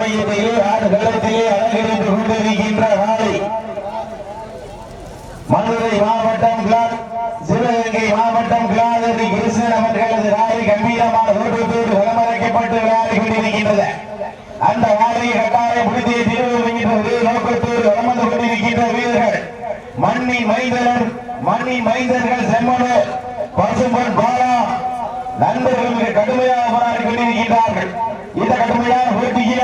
சமயத்திலே ஆடுகளத்திலே அலங்கரித்துக் கொண்டிருக்கின்ற காலை மதுரை மாவட்டம் சிவகங்கை மாவட்டம் கிளாதரி கிருஷ்ணன் அவர்களது காலை கம்பீரமான தோற்றத்தோடு களமறைக்கப்பட்டு விளையாடி கொண்டிருக்கின்றது. அந்த காலையை கட்டாயம் முடித்திய திருவுகின்ற நோக்கத்தோடு களமந்து கொண்டிருக்கின்ற வீரர்கள் மண்ணின் மைந்தர்கள் செம்மனூர் பசும்பன் பாலா நண்பர்களுக்கு கடுமையாக போராடி கொண்டிருக்கின்றார்கள். இந்த கடுமையான போட்டியில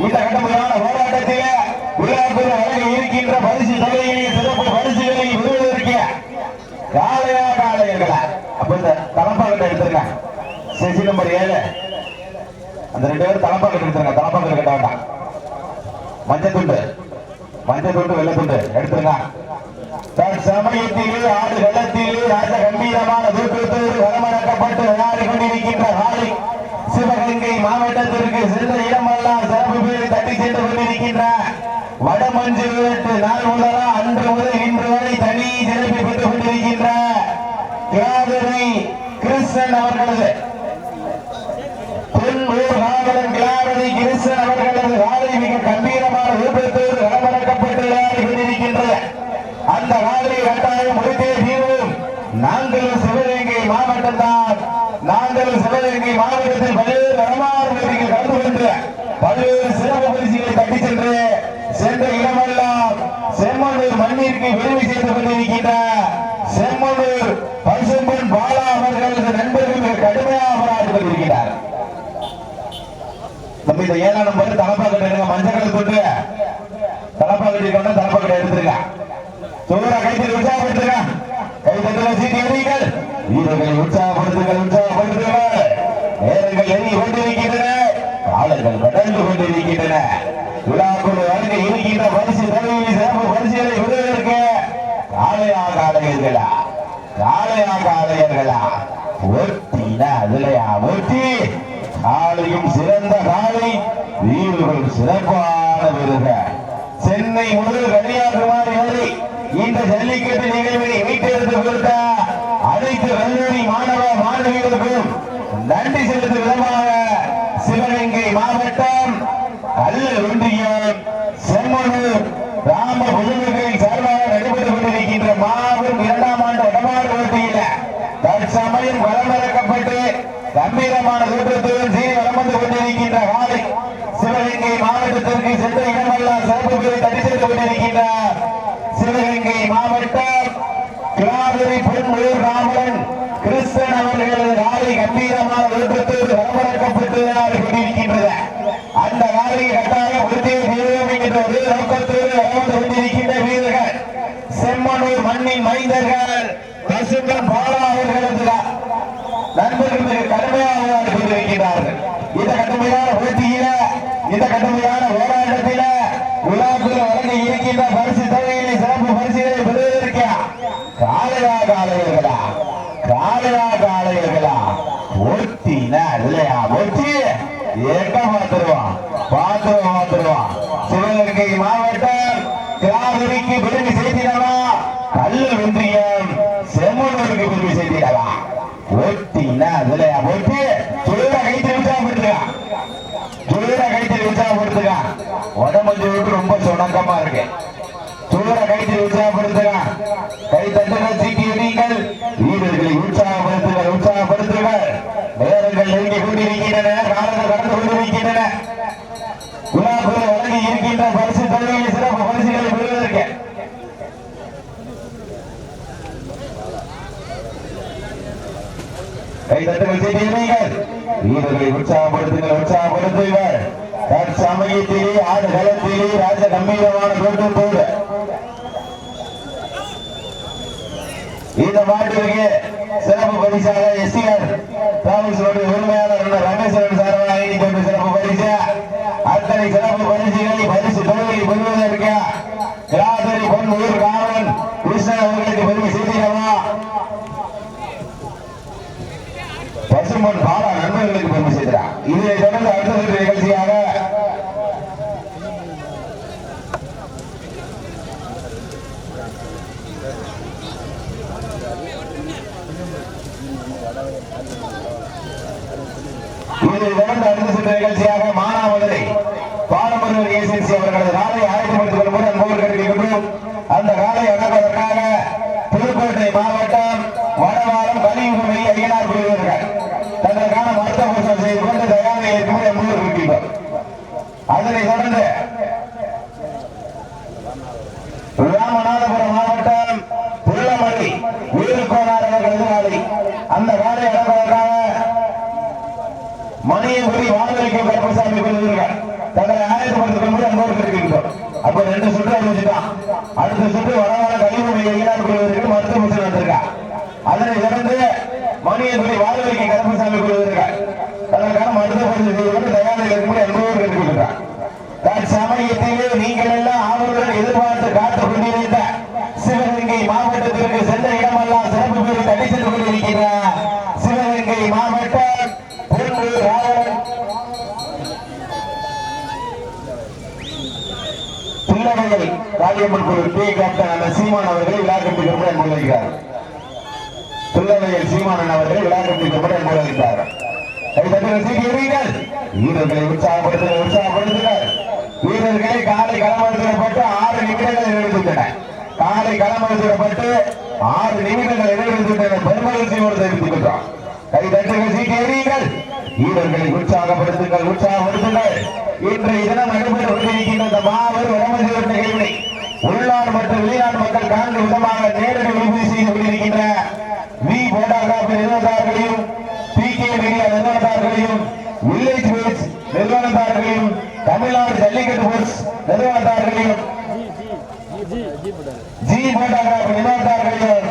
இந்த கடுமையான போராட்டத்தில விழாக்குள் வழங்க இருக்கின்ற பரிசு தொகையிலே சிறப்பு பரிசுகளை விருதுவதற்கு காளையர்களா அப்ப இந்த தலப்பாக்கட்டை எடுத்துருங்க. செசி நம்பர் 7 அந்த 2 பேரும் தலப்பாக்கட்டை எடுத்துருங்க. தலப்பாக்கட்டை கட்ட வேண்டாம். மஞ்சள் துண்டு வெள்ளை துண்டு எடுத்துருங்க. சமயத்திலே ஆடு வெள்ளத்திலே ராஜ கம்பீரமான தூக்கத்தோடு களமிறக்கப்பட்டு விளையாடி கொண்டிருக்கின்ற காலை சிவகங்கை மாவட்டத்திற்கு சென்ற இடமெல்லாம் சிறப்பு பேரை தட்டி சென்று கொண்டிருக்கின்ற வடமஞ்சு நாள் முதலா அன்று முதல் இன்று வரை தனி சிறப்பை பெற்றுக் கொண்டிருக்கின்ற கிளாதரி கிருஷ்ணன் அவர்களது பொன்னூர் காவலன் கிளாதரி கிருஷ்ணன் அவர்களது காலை மிக கம்பீரமான ரூபத்தோடு களமிறக்கப்பட்டு விளையாடி கொண்டிருக்கின்றது. அந்த காலையை கட்டாயம் முடித்தே தீர்வும். நாங்களும் சிவகங்கை மாவட்டம் தான். நாங்களும் சிவகங்கை மாவட்டத்தில் பல்வேறு வரலாறு போட்டிகள் கலந்து கொண்டு பல்வேறு சிறப்பு பரிசுகளை தட்டி சென்ற இடமெல்லாம் செம்மனூர் மண்ணிற்கு பெருமை செய்து கொண்டிருக்கின்ற செம்மனூர் பசும்பன் பாலா அவர்களது நண்பர்கள் கடுமையாக போராடி கொண்டிருக்கிறார். நம்ம இந்த 7ஆம் நம்பர் தலப்பாக்கட்டை எடுங்க. மஞ்சள் கொண்டு தலப்பாக்கட்டை கொண்டு தலப்பாக்கட்டை எடுத்துருங்க. சோழ கைத்தில் உற்சாகப்படுத்துங்க. கை தட்டுல சீட்டி எறியுங்கள். வீரர்களை உற்சாகப்படுத்துங்கள். நேரங்கள் எண்ணி கொண்டிருக்கின்றன. காலங்கள் கடந்து கொண்டிருக்கின்றன. விழாக்குழு வழங்க இருக்கின்ற பரிசு தொகையை சிறப்பு பரிசுகளை விடுவதற்கு காளையர்களா ஒட்டினா அதுலையா ஒட்டி காலையும் சிறந்த காலை வீரர்கள் சிறப்பான வீரர்கள். சென்னை முதல் கன்னியாகுமரி வரை இந்த ஜல்லிக்கட்டு நிகழ்வினை மீட்டெடுத்து கொடுத்த அனைத்து கல்லூரி மாணவ மாணவிகளுக்கும் நன்றி செலுத்தும் விதமாக சிவகங்கை மாவட்டம் அல்லல் ஒன்றியம் செம்மனூர் ராம புதுமைகளின் சார்பாக நடைபெற்றுக் கொண்டிருக்கின்ற மாபெரும் 2ஆம் ஆண்டு வடமாடு போட்டியில தற்சமயம் களமிறக்கப்பட்டு கம்பீரமான தோற்றத்துடன் சீறி வலம் வந்து கொண்டிருக்கின்ற காலை சிவகங்கை மாவட்டத்திற்கு சென்ற இடமெல்லாம் சிறப்பு பேரை தட்டி சென்று கொண்டிருக்கின்றார். சிவகங்கை மாவட்டம் கிளாதரி பொன்னூர் ராமன் கிருஷ்ணன் அவர்களது காலை கம்பீரமான தோற்றத்தோடு களமிறக்கப்பட்டு கொண்டிருக்கின்றது. அந்த காலையை கட்டாயம் உறுதியை தீர்வோம் என்கின்ற ஒரு நோக்கத்தோடு வளர்ந்து கொண்டிருக்கின்ற வீரர்கள் செம்மனூர் மண்ணின் மைந்தர்கள் பசும்பன் பாலா அவர்களது நண்பர்களுக்கு கடுமையாக கொண்டிருக்கிறார்கள். இந்த கடுமையான போட்டியில இந்த கடுமையான போராட்டத்தில விழாக்குள்ள வழங்க இருக்கின்ற பரிசு தொகையிலே சிறப்பு பரிசுகளை பெறுவதற்கு காளையர்களா ஒட்டினா இல்லையா ஒட்டி எங்க பார்த்துருவான். சிவகங்கை மாவட்டம் கிளாதரிக்கு பெருமை செய்திடவா கல்லூர் ஒன்றியம் செம்மனூருக்கு பெருமை செய்திடவா ஒட்டினா இல்லையா ஒட்டி சுழல கைத்தில் உற்சாகப்படுத்துங்க. உடம்பு ரொம்ப சுணக்கமா இருக்கு. சுழல கைத்தில் உற்சாகப்படுத்துங்க. கை தட்டுகள் சீட்டி எறியுங்கள். வீரர்களை உற்சாகப்படுத்துங்கள். நேரங்கள் நெருங்கி கொண்டிருக்கின்றன. காலங்கள் கடந்து கொண்டிருக்கின்றன. விழாக்குள்ள வழங்கி இருக்கின்ற பரிசு தொகையில் சிறப்பு பரிசுகளை பெறுவதற்கு கை தட்டுகள் சீட்டி எறியுங்கள். வீரர்களை உற்சாகப்படுத்துங்கள். தற்சமயத்திலே ஆடு களத்திலே ராஜ கம்பீரமான தோற்றத்தோடு இந்த மாட்டிற்கு சிறப்பு பரிசாக STR டிராவல்ஸ் உரிமையாளர் ரமேஸ்வரன் சார்பாக சிறப்பு பரிசு அத்தனை சிறப்பு பரிசுகளை பரிசு தொகையை பெறுவதற்கு கிளாதரி பொன்னூர் காவலன் கிருஷ்ணன் அவர்களுக்கு பெருமை செய்திடவா பசும்பன் பாலா நண்பர்களுக்கு பெருமை செய்கிறார். இதை தொடர்ந்து அடுத்த நிகழ்ச்சியாக மானாமதுரை பாரமுருகன் ஏஜென்சி அவர்களது காலை ஆயத்தப்படுத்திக் கொள்ளும்போது அன்போடு கேட்டுக்கொள்கிறோம். அந்த காலை அடக்குவதற்காக புதுக்கோட்டை மாவட்டம் வடவாரம் கலியுகமை ஐயனார் குழுவினர்கள் தங்களுக்கான மருத்துவ பரிசோதனை செய்து கொண்டு தயாரில் இருக்கும்போது அன்போடு கேட்கிறோம். அதனைத் தொடர்ந்து ராமநாதபுரம் மாவட்டம் புள்ளமல்லி வீரக்கோனார் அவர்களது காலை அந்த காலை அடக்குவதற்காக மணியங்குடி வானொலிக்கு கருப்பசாமி குழுவினர்கள் தங்களை ஆயத்தப்படுத்திக் கொண்டு அன்போடு கேட்கின்றோம். அப்ப 2 சுற்று அறிவிச்சுட்டான். அடுத்த சுற்று வடவார கழிவுமை ஐயனார் குழுவினருக்கு மருத்துவ பரிசு வந்திருக்கா. அதனை தொடர்ந்து மணியங்குடி வானொலிக்கு கருப்பசாமி குழுவினர்கள் தங்களுக்கான மருத்துவ பரிசு செய்து கொண்டு தயாரில் இருக்கும்போது அன்போடு கேட்டுக்கொள்கிறார். சமயத்திலே நீங்கள் எல்லாம் ஆவலுடன் எதிர்பார்த்து காத்துக் கொண்டிருந்த சிவகங்கை மாவட்டத்திற்கு சென்ற இடமெல்லாம் சிறப்பு பேரை தட்டி சென்று கொண்டிருக்கிறார். சிவகங்கை மாவட்டம் பிள்ளவையில் காளியம்மன் கோவில் பி கேப்டன் அந்த சீமான் அவர்களை விழா கண்டிருப்பதை முன்வைக்கிறார். பிள்ளவையில் சீமானன் அவர்களை விழா கண்டிருப்பதை முன்வைக்கிறார். வீரர்களை உற்சாகப்படுத்துகிறார். வீரர்களை காலை களமளிக்கப்பட்டு 6 நிமிடங்கள் நிறைவேற்றப்பட்டன. காலை களமளிக்கப்பட்டு 6 நிமிடங்கள் நிறைவேற்றப்பட்டன. பெருமகிழ்ச்சியோடு தெரிவித்துக் கொண்டோம். கைதட்டுகள் சீக்கிரங்கள். வீரர்களை உற்சாகப்படுத்துங்கள். இன்றைய தினம் நடைபெற்று கொண்டிருக்கின்ற மாபெரும் வடமஞ்சியூர் நிகழ்வினை உள்நாடு மற்றும் வெளிநாட்டு மக்கள் காண்பு விதமாக நேரடி ஒளிபரப்பு செய்து கொண்டிருக்கின்ற வி போட்டோகிராபி நிறுவனத்தார்களையும் PK மீடியா நிறுவனத்தார்களையும் வில்லேஜ் பேஸ் நிறுவனத்தார்களையும் தமிழ்நாடு ஜல்லிக்கட்டு போர்ஸ் நிறுவனத்தார்களையும் ஜி போட்டோகிராபி நிறுவனத்தார்களையும்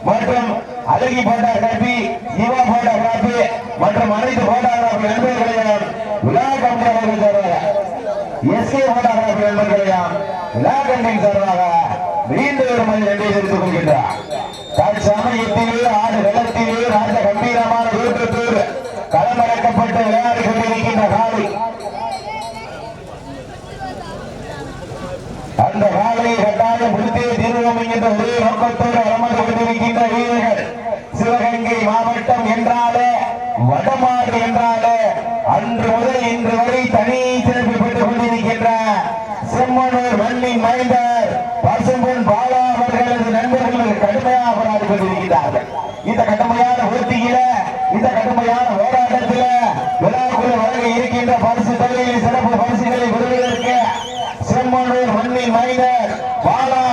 மற்றும் அழகி போட்டோகிராபி யுவா போட்டோகிராபி மற்றும் அனைத்து போட்டோகிராபி நண்பர்களையும் விழா கமிட்டி அவர்கள் சார்பாக SK போட்டோகிராபி நண்பர்களையும் விழா கமிட்டி சார்பாக மீண்டும் ஒரு மணி நன்றி தெரிவித்துக் கொள்கின்றார். தற்சமயத்திலே ஆடு வெள்ளத்திலே ராஜ கம்பீரமான வீட்டத்தோடு களமிறக்கப்பட்டு விளையாடி கொண்டிருக்கின்ற காலை அந்த காலையை கட்டாயம் முடித்தே தீர்வோம் என்கின்ற ஒரே நோக்கத்தோடு அமர்ந்து கொண்டிருக்கின்ற வீரர்கள் சிவகங்கை மாவட்டம் என்றாலே வடமாடு என்றாலே அன்று முதல் இன்று வரை தனி சிறப்பு பெற்றுக் கொண்டிருக்கின்ற செம்மனூர் மண்ணின் மைந்தர் பசும்பொன் பாலா அவர்களது நண்பர்கள் கடுமையாக போராடி கொண்டிருக்கிறார்கள். இந்த கடுமையான போட்டியில இந்த கடுமையான போராட்டத்தில் விழாக்குள்ள வழங்க இருக்கின்ற பரிசு தொகையில் சிறப்பு பரிசுகளை பெறுவதற்கு செம்மனூர் மண்ணின் மைந்தர் பாலா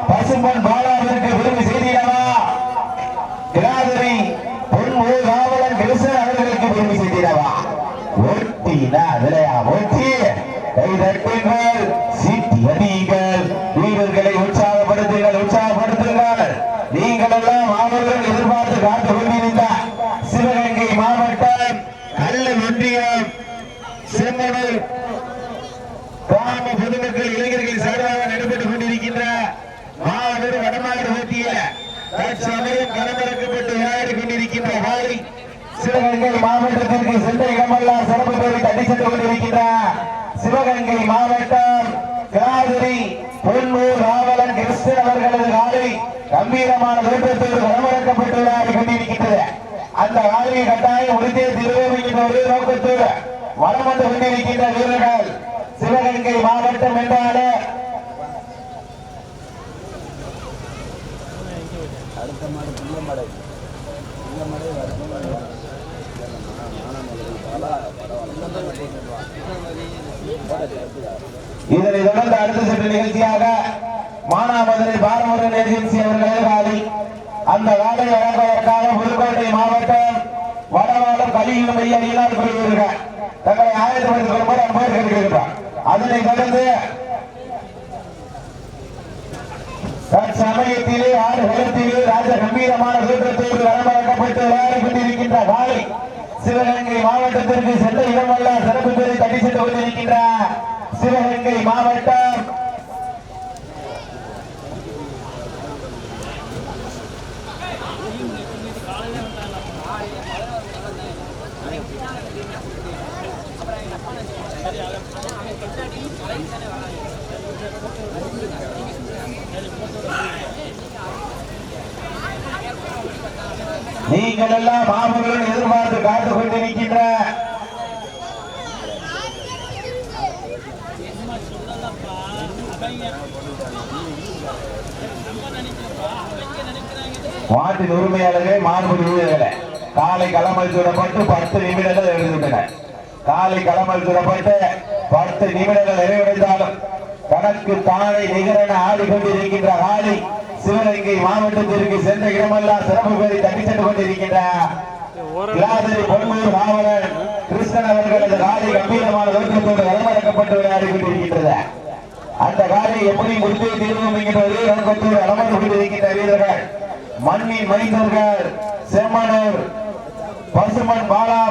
பசும்பொன் பாலாவிற்கு விரும்பி செய்திடவா கிராதரி பொன்மூ காவலன் கிருஷ்ணன் அவர்களுக்கு விரும்பி செய்திடவா ஒட்டினா விளையா ஒட்டி கைதட்டுங்கள் சீட்டி அடியுங்கள் வீரர்களை உற்சாகப்படுத்துங்கள். நீங்கள் எல்லாம் அவர்கள் எதிர்பார்த்து காத்து கொண்டிருந்த சிவகங்கை மாவட்டம் கல்லல் ஒன்றியம் செம்மனூர் கிராம பொதுமக்கள் இளைஞர்கள் சார்பாக நடைபெற்றுக் கொண்டிருக்கின்ற மாபெரும் வடமாடு போட்டியில தற்சமயம் களமிறக்கப்பட்டு விளையாடி கொண்டிருக்கின்ற காலை சிவகங்கை மாவட்டத்திற்கு சென்ற இடமெல்லாம் சிறப்பு பேரை தட்டி சென்று கொண்டிருக்கின்ற சிவகங்கை மாவட்டம் கிராதிரி பொன்னூர் ராவலன் கிருஷ்ணன் அவர்களது காலை கம்பீரமான தோற்றத்தோடு களமிறக்கப்பட்டு விளையாடி கொண்டிருக்கின்றது. அந்த காலையை கட்டாயம் உறுதியை திருவோம் ஒரே நோக்கத்தோடு வலம் வந்து கொண்டிருக்கின்ற வீரர்கள் சிவகங்கை மாவட்டம் என்றாலே அடுத்த மாடு புள்ளமடை இதனை தொடர்ந்து அடுத்த சுற்று நிகழ்ச்சியாக மானாமதுரை பாரமுருகன் ஏஜென்சி அவர்களது காலை அந்த காலை வழங்குவதற்காக புதுக்கோட்டை மாவட்டம் வடவாளம் கலியுகமை ஐயனார் குழுவினர்கள் தங்களை ஆயத்தப்படுத்திக் கொள்ளும்போது அன்போடு கேட்டுக்கொள்கிறார். அதனைத் தொடர்ந்து தற்சமயத்திலே ஆடு வெள்ளத்திலே ராஜ கம்பீரமான தோற்றத்தோடு களமிறக்கப்பட்டு விளையாடி கொண்டிருக்கின்ற காலை சிவகங்கை மாவட்டத்திற்கு சென்ற இடமெல்லாம் சிறப்பு பேரை தட்டி சென்று கொண்டிருக்கின்ற சிவகங்கை மாவட்டம் நீங்கள் எல்லாம் மாபெரும் எதிர்பார்த்து காத்துக் கொண்டிருக்கின்ற மாட்டின் உரிமையாளர்கள் மாண்புமிகு வீரர்களே, காலை களமல் சுடப்பட்டு 10 நிமிடங்கள் எழுந்துவிட்டன. காலை களமல் சுடப்பட்டு 10 நிமிடங்கள் நிறைவடைந்தாலும் தனக்கு தானே நிகரென ஆடிக்கொண்டிருக்கின்ற காளி சிவகங்கை மாவட்டத்திற்கு சென்ற இடமெல்லாம் சிறப்பு பேரை தட்டி சென்று கொண்டிருக்கின்ற பொன்னூர் காவலர் கிருஷ்ணன் அவர்களது காலை கம்பீரமான தோற்றத்தோடு களமிறக்கப்பட்டு விளையாடி கொண்டிருக்கின்றது. அந்த காலை எப்படி முடித்து தீர்வோம் என்கின்றது நோக்கத்தோடு களமர்ந்து கொண்டிருக்கின்ற வீரர்கள் மண்ணின் மைந்தர்கள் செம்மனூர் பசுமன் பாலா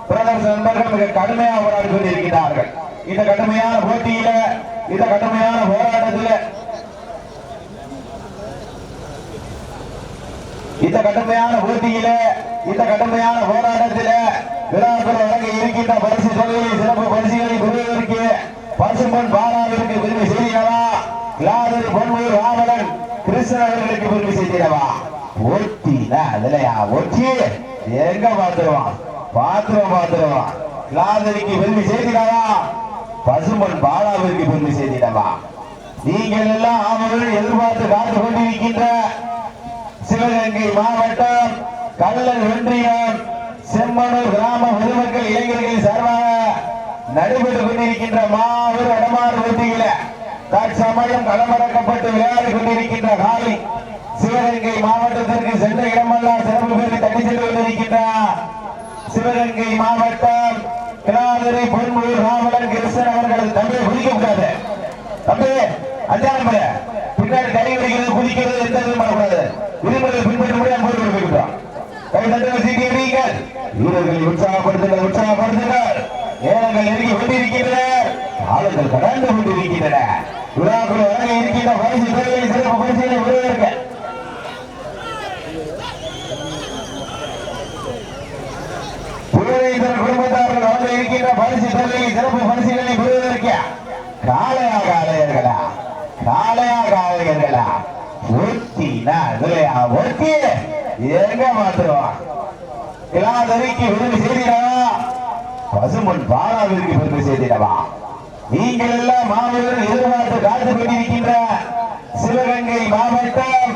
பிரதர்ஸ் நண்பர்கள் மிக கடுமையாக போராடி கொண்டிருக்கிறார்கள். இந்த கடுமையான போட்டியில, இந்த கடுமையான போராட்டத்தில், இந்த கடுமையான போட்டியில, இந்த கடுமையான போராட்டத்தில் விழாக்கள் வழங்க இருக்கின்ற பரிசு தொகையை சிறப்பு பரிசுகளை பெறுவதற்கு பசுமன் பாலாவிற்கு பெருமை செய்திடவா, கிளாதரி பொன்மூர் ராமலன் கிருஷ்ணன் அவர்களுக்கு பெருமை செய்திடவா. ஒட்டினா அதுலயா ஒட்டி எங்க பார்த்துருவான், பார்த்துருவான். கிளாதரிக்கு பெருமை செய்திடவா, பசுமன் பாலாவிற்கு பெருமை செய்திடவா. நீங்கள் எல்லாம் அவர்கள் எதிர்பார்த்து காத்து கொண்டிருக்கின்ற சிவகங்கை மாவட்டம் கள்ளர் ஒன்றியம் செம்மனூர் கிராம பொதுமக்கள் இளைஞர்கள் சார்பாக நடைபெற்றுக் கொண்டிருக்கின்ற மாபெரும் வடமாறு போட்டியில தற்சமயம் களமிறக்கப்பட்டு விளையாடி கொண்டிருக்கின்ற காளி சிவகங்கை மாவட்டத்திற்கு சென்ற இடமெல்லாம் சிறப்பு பேரை தட்டி சென்று கொண்டிருக்கின்ற சிவகங்கை மாவட்டம் கிளாதரி பொன்மூர் ராமலன் கிருஷ்ணன் அவர்கள் தம்பியை குதிக்க கூடாது. தம்பி அஞ்சாம் பின்னாடி கை குடிக்கிறது குதிக்கிறது எந்த பண்ணக்கூடாது. விதிமுறைகள் பின்பற்ற முடியாமல் போய் கொடுக்கிறோம். கை தட்டுகள் சீட்டியீர்கள். வீரர்களை உற்சாகப்படுத்துங்கள். நேரங்கள் நெருங்கி கொண்டிருக்கின்றன, ஆளுங்கள் கடந்து கொண்டிருக்கின்றன. விழாக்கள் வழங்க இருக்கின்ற பரிசு தொகையை சிறப்பு பரிசுகளை விடுவதற்கு குடும்பத்தார்கள் வழங்க இருக்கின்ற பரிசு தொகையை சிறப்பு பரிசுகளை விடுவதற்கு காளையர்களா ஒட்டினா அதுலையா ஒட்டி எங்க மாத்துருவான். கிளாதரிக்கு விருது செய்திடவா, பசுமன் பாலாவிற்கு பெருமை செய்திடவா. நீங்கள் எல்லாம் மாவீரர்கள் எதிர்பார்த்து காத்துக் கொண்டிருக்கின்ற சிவகங்கை மாவட்டம்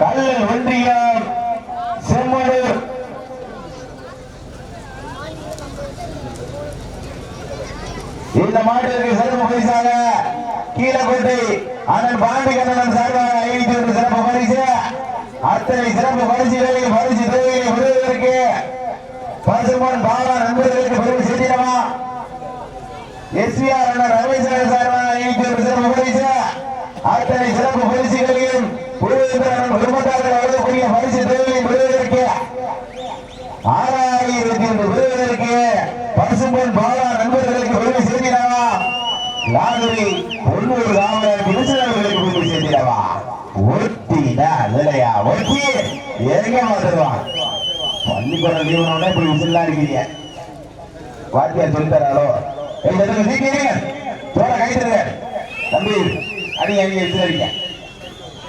கள்ளர் ஒன்றியம் செம்மனூர் இந்த மாட்டிற்கு சிறப்பு பரிசாக கீழக்கோட்டை அண்ணன் பாண்டி கண்ணன் சார்பாக 51 சிறப்பு பரிசு. அத்தனை சிறப்பு பரிசுகளை பரிசு தொகையை விடுவதற்கு பசுமன் பாலா நண்பர்களுக்கு பெருமை செய்திடவா. எஸ்விஆர் அண்ணன் ரமேஸ்வரன் சார்பாக 51 சிறப்பு பரிசு. அத்தனை சிறப்பு பரிசுகளையும் குடும்பத்தார்கள் வழங்கக்கூடிய பரிசு தொகையை விடுவதற்கு 6000 விடுவதற்கு பசுமன் பாலா நண்பர்களுக்கு பெருமை செய்திடவா. லாதரி பொன்னூர் ராமலன் கிருஷ்ணர்களுக்கு பெருமை செய்திடவா. ஒட்டினா இல்லையா ஒட்டி எங்க வந்துடுவான். பள்ளிக்கூடம் லீவுனோட இப்படி விசிலா இருக்கீங்க. வாத்தியார் சொல்லித்தராளோ தோட கைத்துருங்க தம்பி, அடிங்க விசிலடிங்க.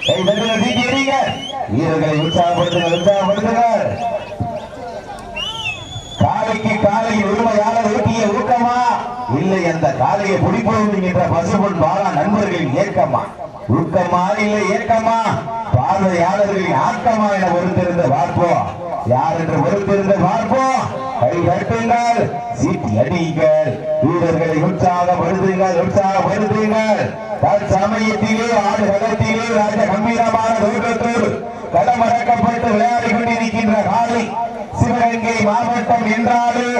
கை தட்டுங்க சீக்கிரீங்க. வீரர்களை உற்சாகப்படுத்துங்கள். காலைக்கு காலை உரிமையாளர் ஊட்டிய ஊக்கமா இல்லை அந்த காலையை பிடிப்போம் என்ற பசுமன் பாலா நண்பர்களின் ஏக்கமா, ஊக்கமா இல்லை ஏக்கமா, பார்வையாளர்களின் ஆக்கமா என பொறுத்திருந்து பார்ப்போம். யார் என்று பொறுத்திருந்து பார்ப்போம். கை கட்டுங்கள், சீட்டி அடியுங்கள், வீரர்களை உற்சாகப்படுத்துங்கள். தற்சமயத்திலே ஆடுகளத்திலே ராஜ கம்பீரமான தோற்றத்தோடு களமிறக்கப்பட்டு விளையாடி கொண்டிருக்கின்ற காலை சிவகங்கை மாவட்டம் என்றாலே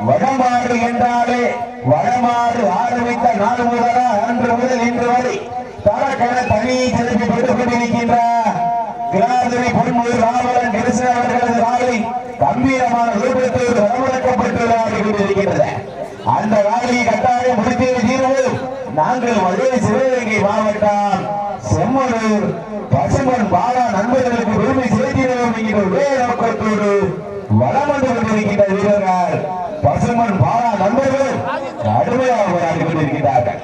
வடமாடு என்றாலே வடமாடு ஆரம்பித்த நாள் முதலா அன்று முதல் இன்று வரை தரக்கண தனியை செலுத்தி பெற்றுக் கொண்டிருக்கின்ற கிளாதரி பொன்மூர் ராமலன் கிருஷ்ணன் அவர்களது காலை கம்பீரமான ரூபத்தோடு களமிறக்கப்பட்டு விளையாடி கொண்டிருக்கின்றது. அந்த காலையை கட்டாயம் முடித்தே தீர்வோம். நாங்கள் மதுரை சிவகங்கை மாவட்டம் செம்மனூர் பசுமன் பாலா நண்பர்களுக்கு பெருமை சேர்க்கிறோம் என்கிற ஒரே நோக்கத்தோடு வளம் வந்து கொண்டிருக்கின்ற வீரர்கள் பசுமன் பாலா நண்பர்கள் கடுமையாக போராடி கொண்டிருக்கிறார்கள்.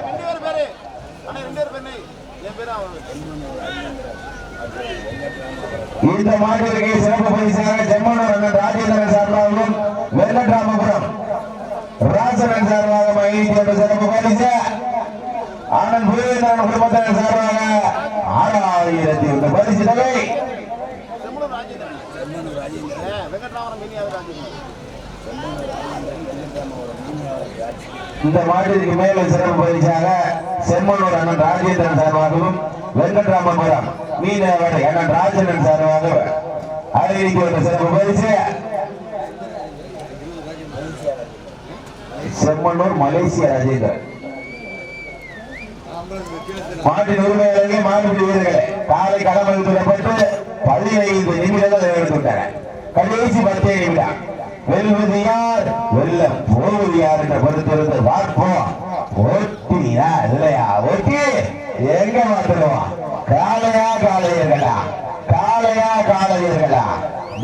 இந்த மாட்டிற்கு சிறப்பு பரிசாக செம்மனூர் அண்ணன் ராஜேந்திரன் சார்பாகவும் வெங்கட்ராமபுரம் ராசனன் சார்பாக 51 சிறப்பு பரிசு. ஆனந்த் பூவேந்திரன் குடும்பத்தினர் சார்பாக 6000 பரிசு தொகை. இந்த மாட்டிற்கு மேல சிறப்பு பரிசாக செம்மனூர் அண்ணன் ராஜேந்திரன் சார்பாகவும் வெங்கட்ராமபுரம் மீனவரை அண்ணன் ராஜேந்திரன் சார்பாக அறிவிக்க சிறப்பு பரிசு. செம்மனூர் மலேசியா ராஜேந்திரன் மாட்டின் உரிமையாளர்களே மாட்டு வீரர்களே காலை கடமை விடப்பட்டு 15 நிமிடங்கள் எடுத்துவிட்டன. கடைசி 10 நிமிடம். வெல்வது யார் வெல்ல போவது யார் என்ற பொறுத்திருந்து பார்ப்போம். ஓட்டியா இல்லையா? ஓட்டி எங்க மாத்துருவோம்? காளையா காளையர்களா? காளையா காளையர்களா?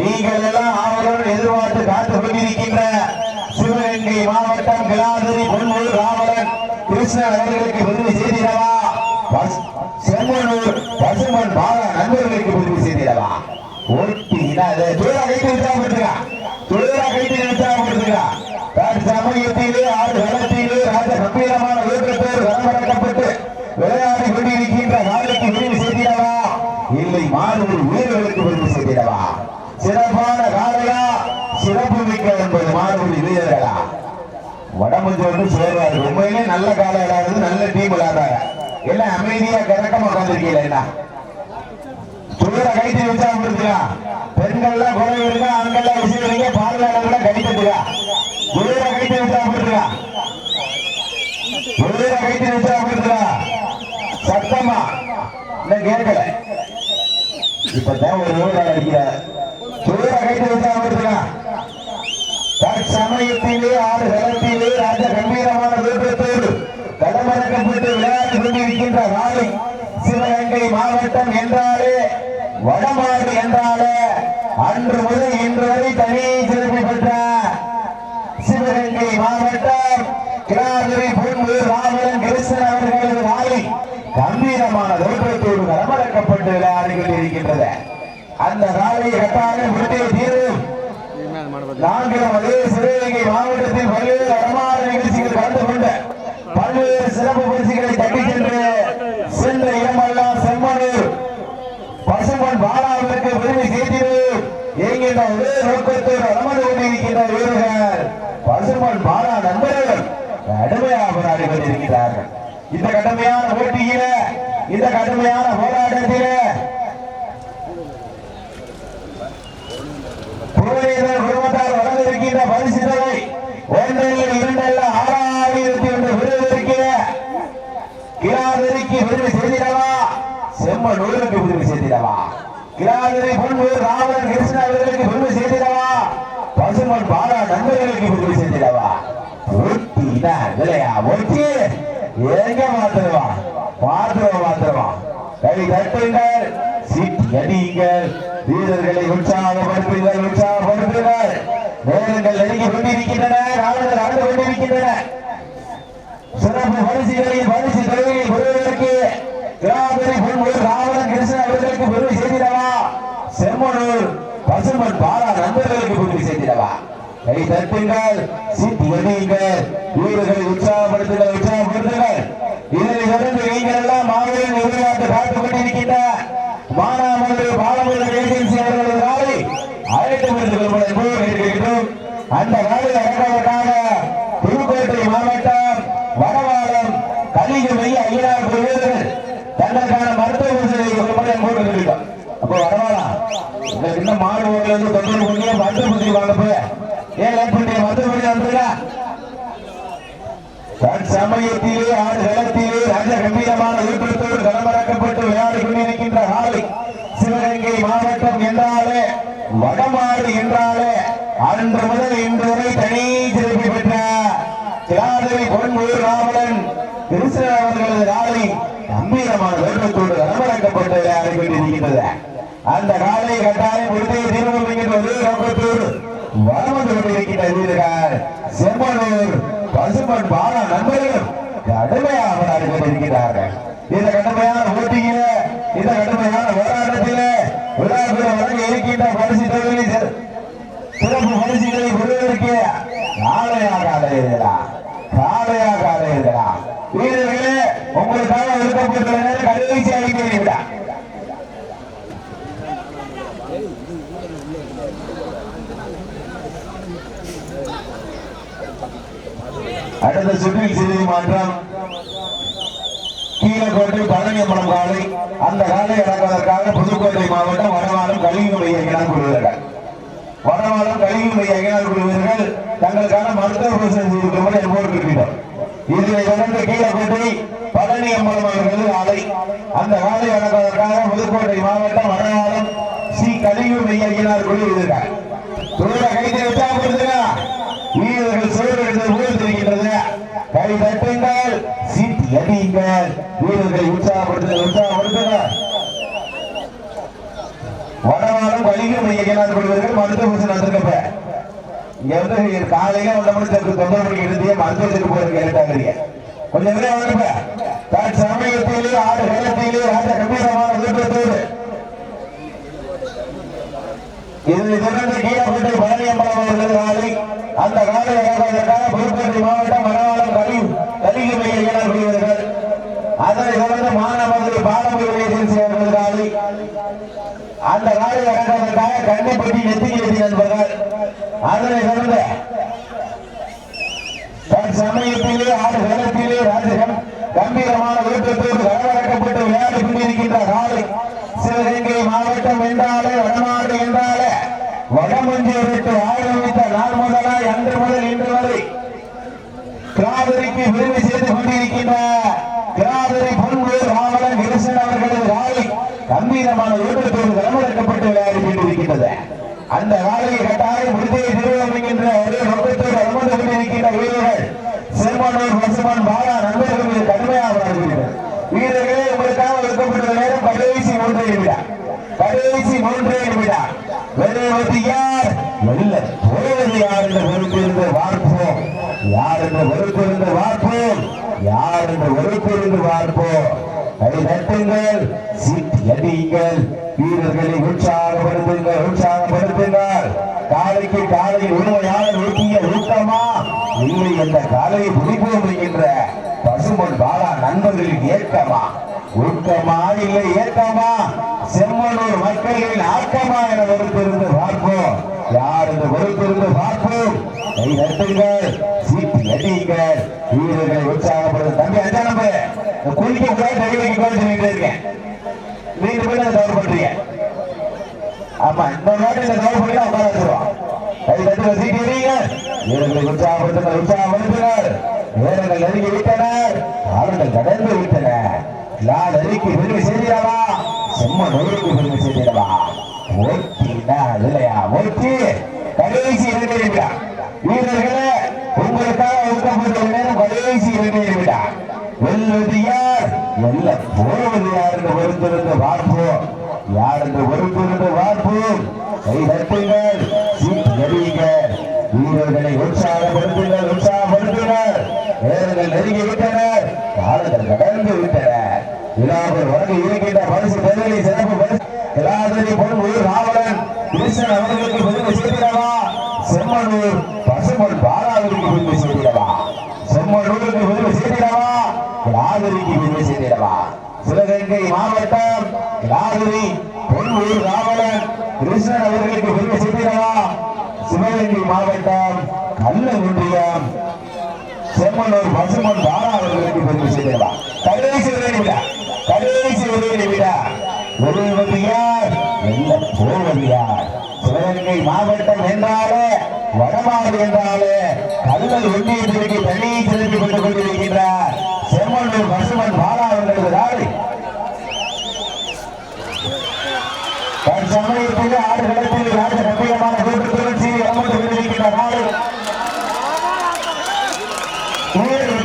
நீங்கள் எல்லாம் ஆவலுடன் எதிர்பார்த்து காத்துக் கொண்டிருக்கின்ற சிவகங்கை மாவட்டம் கிளாதிரி பொன்மூர் ராமலன் கிருஷ்ணன் அவர்களுக்கு விருது செய்திடவா? செம்மனூர் பசுமன் பாலா நண்பர்களுக்கு விருது செய்திடவா? ஓட்டினா துளா கைத்து உற்சாகப்படுத்துங்க, துளா கைத்து உற்சாகப்படுத்துங்க. சமயத்திலே ஆறு களத்திலே ராஜ கம்பீரமான வீரத்தோடு வரமடக்கப்பட்டு விளையாடி கொண்டிருக்கின்ற நாளைக்கு விருது செய்திடவா? இல்லை மாறுபடி வீரர்களுக்கு விருது செய்திடவா? சிறப்பான காலையா சிறப்பு மிக்க என்பது மாறுபடி வீரர்களா? வடமுஞ்சோடு சேர்வாரு உண்மையிலே நல்ல காலம் விளையாடுறது, நல்ல டீம் விளையாடுறாங்க. எல்லாம் அமைதியா கரெக்டமா உட்காந்துருக்கீங்க. என்ன துளிர கைத்து உற்சாகப்படுத்துங்க. பெண்கள்லாம் குறை விடுங்க, ஆண்கள்லாம் விசிறீங்க, பார்வையாளர்கள் கடித்துங்க. துளிர கைத்து உற்சாகப்படுத்துங்க, துளிர கைத்து உற்சாகப்படுத்துங்க. சத்தமா இன்னும் கேட்கல. இப்பதான் ஒரு ஊழல் அடிக்கிற துளிர கைத்து உற்சாகப்படுத்துங்க. சமயத்திலே ஆறு களத்திலே ராஜ கம்பீரமான வீரத்தோடு களமிறக்கப்பட்டு விளையாடி கொண்டிருக்கின்ற நாளை சிவகங்கை மாவட்டம் என்றாலே வடமாடு என்றாலே அன்று முதல் இன்று வரை தனி சிறப்பு பெற்ற சிவகங்கை மாவட்டம் கிளாதிரி பொன்மூர் ராமலன் கிருஷ்ணன் அவர்களது நாளை கம்பீரமான தோற்றத்தோடு களமிறக்கப்பட்டு விளையாடி கொண்டிருக்கின்றது. அந்த நாளை கட்டாயம் விட்டே தீரும். நான்கிலும் அதே சிவகங்கை மாவட்டத்தில் பல்வேறு அடமான நிகழ்ச்சிகள் கலந்து கொண்ட பல்வேறு சிறப்பு பரிசுகளை தட்டி சென்ற இடமெல்லாம் செம்மனூர் பசுமன் பாலாவிற்கு பெருமை சேர்க்கிறோம் என்கின்ற ஒரே நோக்கத்தோடு அமர்ந்து கொண்டிருக்கின்ற வீரர்கள் பசுமன் பாலா நண்பர்கள் கடுமையாக போராடி கொண்டிருக்கிறார்கள். இந்த கடுமையான போட்டியில, இந்த கடுமையான போராட்டத்தில குடும்பத்தார் வளர்ந்திருக்கின்ற பரிசு தொகை 1 2 6000 விருது கிளாதிரிக்கு விருது செய்திடவா? செம்மனூருக்கு விருது செய்திடவா? கிளாதிரி பொன்மூர் ராமன் கிருஷ்ணன் அவர்களுக்கு விருது செய்திடவா? பசுமன் பாலா நண்பர்களுக்கு விருது செய்திடவா? ஓட்டினா இல்லையா? ஓட்டி எங்க மாத்திரவா? மாத்திரவா கை தட்டுங்கள், சீட்டி அடியுங்கள், வீரர்களை உற்சாகப்படுத்துங்கள், உற்சாகப்படுத்துங்கள். நேரங்கள் நெருங்கி கொண்டிருக்கின்றன, நாடுகள் நடந்து கொண்டிருக்கின்றன. சிறப்பு பரிசுகளில் பரிசு தொகையை பெறுவதற்கு கிளாதிரி பொன்மூர் ராமன் கிருஷ்ணன் அவர்களுக்கு பெருமை செய்திடவா? செம்மனூர் பசுமன் பாலா நண்பர்களுக்கு பெருமை செய்திடவா? கை தட்டுங்கள், சீட்டி அடியுங்கள், வீரர்களை உற்சாகப்படுத்துங்கள், உற்சாகப்படுத்துங்கள். இதனை தொடர்ந்து நீங்கள் எல்லாம் மாவீரன் விளையாட்டு காத்துக் கொண்டிருக்கின்ற மானாமதுரை பாலமுருகன் ஏஜென்சி அவர்களது நாளை அழைத்து வருகிறோம். அந்த நாளில் அடங்குவதற்காக புதுக்கோட்டை மாவட்டம் வடவாளம் கலிகமை ஐயனார் வீரர்கள் தங்களுக்கான மருத்துவ போட்டுருக்கோம். அப்போ வடவாளா உங்களுக்கு இன்னும் மாடு ஓடுறது தொந்தரவு பண்ணி மருத்துவ பத்தி வாங்க போய் ஏன் லேட் பண்ணி மருத்துவ பத்தி வந்துருக்கா? சமயத்திலே ஆறு களத்திலே ராஜ கம்பீரமான வீட்டத்தோடு களமிறக்கப்பட்டு விளையாடி கொண்டிருக்கின்ற நாளை சிவகங்கை மாவட்டம் என்றாலே வடமாடு என்றாலே அன்று முதல் இன்று வரை தனி சிறப்பு பெற்ற கிளாதிரி பொன்மூர் ராமலன் கிருஷ்ணன் அவர்களது நாளை கம்பீரமான வீட்டத்தோடு களமிறக்கப்பட்டு விளையாடி கொண்டிருக்கின்றது. அந்த காலை கட்டாயம் விடுதலை தீர்வு என்கின்ற ஒரே நோக்கத்தோடு வரம் வந்து கொண்டிருக்கின்ற வீரர்கள் செம்மனூர் பசுமன் பாலா நண்பர்களும் கடுமையாக போராடி கொண்டிருக்கிறார்கள். இந்த கடுமையான போட்டியில, இந்த கடுமையான போராட்டத்தில விழாக்குழு வழங்க இருக்கின்ற பரிசு தொகையில் சிறப்பு பரிசுகளை பெறுவதற்கு காலையாக அலைகிறா, காலையாக அலைகிறா. வீரர்களே, உங்களை மாற்றம் கீழக்கோட்டை பழனியம்பலம் காலை. அந்த காலை இறக்குவதற்காக புதுக்கோட்டை மாவட்டம் வடவாளம் கலியுமை ஐயனார் குழுவினர்கள் தங்களுக்கான மருத்துவ பரிசோதனை செய்திருக்கும்படி போட்டிருக்கிறோம். இதனை தொடர்ந்து கீழக்கோட்டை பழனியம்பலம் அவர்கள் ஆலை. அந்த காலை இறக்குவதற்காக புதுக்கோட்டை மாவட்டம் வடவாளம் சி கலியுமை ஐயனார் குழுவினர்கள் கைது உற்சாகப்படுத்துங்க. வீரர்கள் சோறு ஊழ்ந்திருக்கின்றது. கை தட்டுங்கள், சீட் எடியுங்கள். வீரர்களை உற்சாகப்படுத்துங்க. வடவாளம் வலிமை ஐயனார் கொள்வர்கள் மருத்துவ பரிசு நடந்திருக்கப்ப இங்க வந்து காலையில வந்தவங்களுக்கு தொந்தரவு எழுதிய மருத்துவத்துக்கு போய் கேட்டாங்க. கொஞ்சம் விரைவாக சமயத்திலே ஆடு வேலத்திலே ராஜ கம்பீரமான விருப்பத்தோடு இதனை தொடர்ந்து கீழக்கோட்டை பழனியம்பலம் அவர்கள் காலை. அந்த காலை இறங்குவதற்காக புதுக்கோட்டை மாவட்டம் வடவாளம் கலியுமை ஐயனார் கொள்வர்கள். அதனை தொடர்ந்து மானாமதுரை பாலமுருகேசன் அவர்கள் காலை. அந்த காலை இறங்குவதற்காக கன்னிப்பட்டி நெத்திகேசி நண்பர்கள். அதனை தொடர்ந்து சமயத்திலே ஆடு வேலத்திலே ராஜகம் கம்பீரமான விருப்பத்தோடு வரவழைக்கப்பட்டு விளையாடி கொண்டிருக்கின்ற காலை. சிவகங்கை மாவட்டம் என்றாலே வடநாடு என்றாலே வடமஞ்சியை விட்டு ஆரம்பித்த நாள் முதலாய் அன்று முதல் இன்று வரை கிராதரிக்கு விரும்பி செய்து கொண்டிருக்கின்ற கிராதரி பொன்வேல் ராமலன் கிருஷ்ணன் அவர்களது காலை கம்பீரமான விருப்பத்தோடு வரவழைக்கப்பட்டு விளையாடி கொண்டிருக்கின்றது. அந்த காலையை கட்டாயம் முடித்தே திருவிழம் என்கின்ற ஒரே நோக்கத்தோடு அமர்ந்து கொண்டிருக்கின்ற வீரர்கள் செல்வனூர் பசுமன் பாலா நண்பர்கள் கடுமையாக வருகிறது. வீரர்களே உங்களுக்காக ஒதுக்கப்பட்ட நேரம் கடைசி 3 நிமிடம். வெறுவது யார் வெல்ல போவது யார் என்ற வெறுப்பிருந்து பார்ப்போம். யார் என்ற வெறுப்பிருந்து பார்ப்போம். யார் என்ற வெறுப்பிருந்து பார்ப்போம். கை தட்டுங்கள், சீட் எடியுங்கள். வீரர்களை உற்சாகப்படுத்துங்கள். காலைக்கு காலை உண்மையான ஊட்டிய ஊட்டமா இல்லை என்ற காலையை பிடிப்போம் என்கின்ற பசுமன் பாலா நண்பர்களின் ஏக்கமா ஊக்கமா இல்லை ஏக்கமா செம்மனூர் மக்களின் ஆக்கமா என வெறுப்பிருந்து பார்ப்போம். யார் என்று வெறுப்பிருந்து பார்ப்போம். கை தட்டுங்கள், சீட்டு எடியுங்கள். வீரர்களை உற்சாகப்படுத்த தம்பி 5 நம்பர் குளிக்க கூட கை வைக்க கூட சொல்லிட்டு இருக்கேன். நீங்க போய் தவறு பண்றீங்க. ஆமா இந்த நாட்டு இந்த தவறு பண்ணி உட்கார வச்சிருவோம். கை தட்டுங்க, சீட்டு எடியுங்க. வீரர்களை உற்சாகப்படுத்துங்கள். வீரர்கள் நெருங்கி விட்டனர். ஆளுங்கள் கடந்து விட்டனர். நெருக்கி பெருமை செய்திடவா செம்மனூருக்கு பெருமை செய்திடவா ஓட்டினா இல்லையா ஓட்டி கடைசி 2 நிமிடம். வீரர்களே உங்களுக்காக ஒதுக்கப்பட்ட நேரம் கடைசி 2 நிமிடம். வெல்வது யார் வெல்ல போவது யார் என்று பொறுத்திருந்து பார்ப்போம். யார் என்று பொறுத்திருந்து பார்ப்போம். கை தட்டுங்கள், சீட்டு எறியுங்கள். வீரர்களை உற்சாகப்படுத்துங்கள். வீரர்கள் நெருங்கி விட்டனர். காலங்கள் கடந்து விட்டனர். விழாவில் வழங்கி இருக்கின்ற பரிசு பெருமை சிறப்பு பரிசு கிராதரி பொன்வேல் ராமலன் கிருஷ்ணன் அவர்களுக்கு பெருமை சேர்த்திடவா செம்மனூர் பசுமன் பாலாவிற்கு பெருமை சேர்த்திடவா செம்மனூருக்கு பெருமை சேர்த்திடவா கிராதரிக்கு பெருமை சேர்த்திடவா சிவகங்கை மாவட்டம் கிராதரி பொன்வேல் ராமலன் கிருஷ்ணன் அவர்களுக்கு பெருமை சேர்த்திடவா சிவகங்கை மாவட்டம் நல்ல ஒன்றியம் செம்மனூர் பசுமன் பாலா அவர்களுக்கு பெருமை சேர்த்திடவா கடைசி ஒரே நிமிடம். வெல்வது யார் வெல்ல போவது யார். சிவகங்கை மாவட்டம் என்றாலே வடமாடு என்றாலே கல்லல் ஒன்றியத்திற்கு தண்ணீர் செலுத்திக் கொண்டு கொண்டிருக்கின்றார் செம்மனூர் பசுமன் பாலா அவர்களது நாளை சமயத்தில் ஆடு களத்தில் ராஜ கம்பீரமான கூட்டத்தில் அமர்ந்து கொண்டிருக்கின்ற நாளை வெற்றி